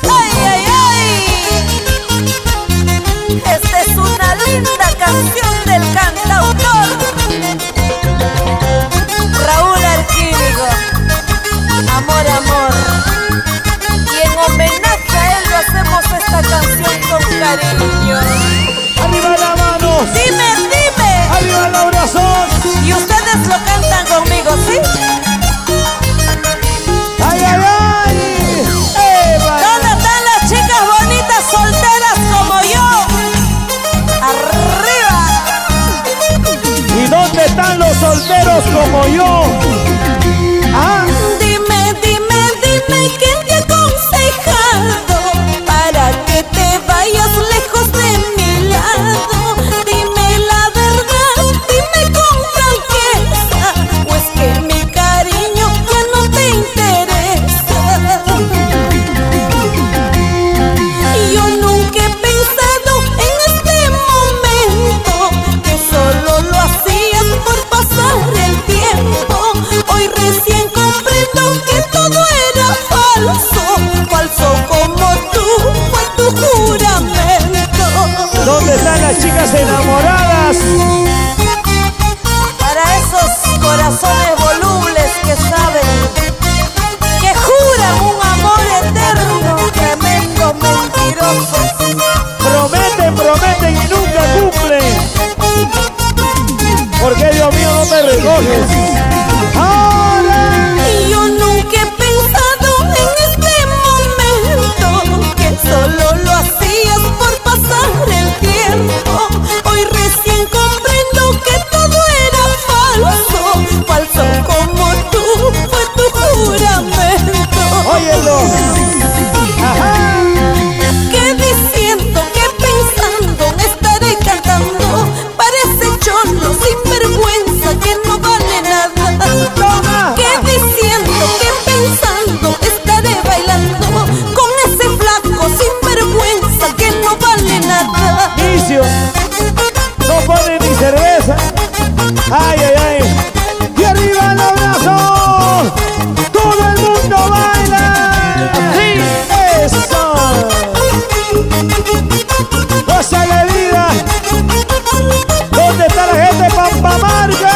¡Ay, ay, ay! Esta es una linda canción del cantautor Raúl Arquímedes. Amor, amor. Y en homenaje a él lo hacemos esta canción con cariño. ¡Arriba la mano! Dime, dime. ¡Arriba el abrazón! Y ustedes lo cantan conmigo, ¿sí? ¡Ay, ay, ay! ¡Eva! ¿Dónde están las chicas bonitas solteras como yo? ¡Arriba! ¿Y dónde están los solteros como yo? ¿Ah? Dime, dime, dime quién te ha aconsejado para que te vayas lejos de mi lado. Dime la verdad, dime con franqueza, o es que mi cariño ya no te interesa. Yo nunca he pensado en este momento que solo lo hacías por pasar el tiempo. Hoy recién comprendo que todo era falso, falso como tú, fue tu juramento. ¿Dónde están las chicas enamoradas? Para esos corazones volubles que saben, que juran un amor eterno, tremendo mentiroso. Prometen, prometen y nunca cumplen. Porque Dios mío no me recoges. ¡Ahora! Y yo nunca he pensado en este momento que solo lo hacías por pasar el tiempo. Hoy recién comprendo que todo era falso, falso como tú, fue tu juramento. ¡Óyelo! ¡Ajá! Que diciendo, que pensando, me estaré cantando. Parece cholo, sin vergüenza, que no vale nada. ¡Toma! Que diciendo, que pensando, estaré bailando con ese flaco sin vergüenza, que no vale nada. Vicio, no pone ni cerveza. ¡Ay, ay, ay! ¡Y arriba el abrazo! ¡Todo el mundo baila! ¡Sí! ¡Eso! ¡Goza la vida! ¿Dónde está la gente de Pampamarca?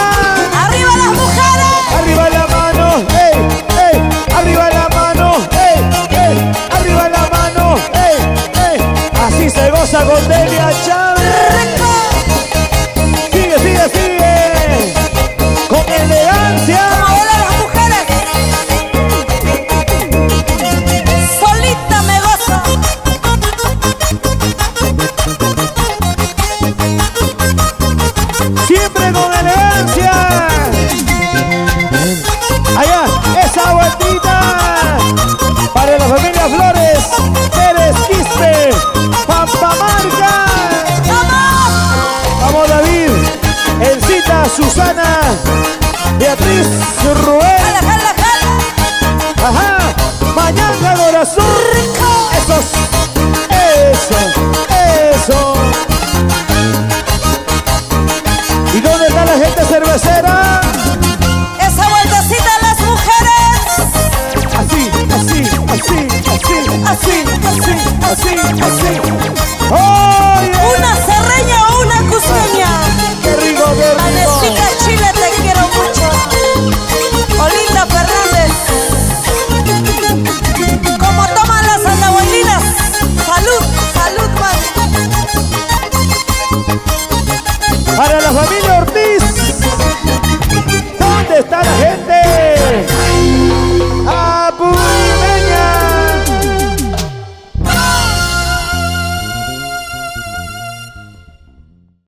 ¡Arriba las mujeres! ¡Arriba la mano! ¡Ey! ¡Ey! ¡Arriba la mano! ¡Ey! ¡Ey! ¡Arriba la mano! ¡Ey! ¡Ey! Así se goza con Delia Chávez. ¡Sigue, sigue, sigue! ¡Con elegancia! ¡Hola las mujeres! Solita me gozo. ¡Siempre con elegancia! ¡Allá! ¡Esa vueltita! Para la familia Flores, Pérez Quispe, Pampamarca. ¡Vamos! Vamos David, Elcita, Susana, Beatriz, Rubén. ¡Jala, jala, jala! Ajá, Mañana corazón. Esos, eso, eso. ¿Y dónde está la gente cervecera? ¡Esa vueltecita a las mujeres! Así, así, así, así, así, así, así, así. ¡Oh!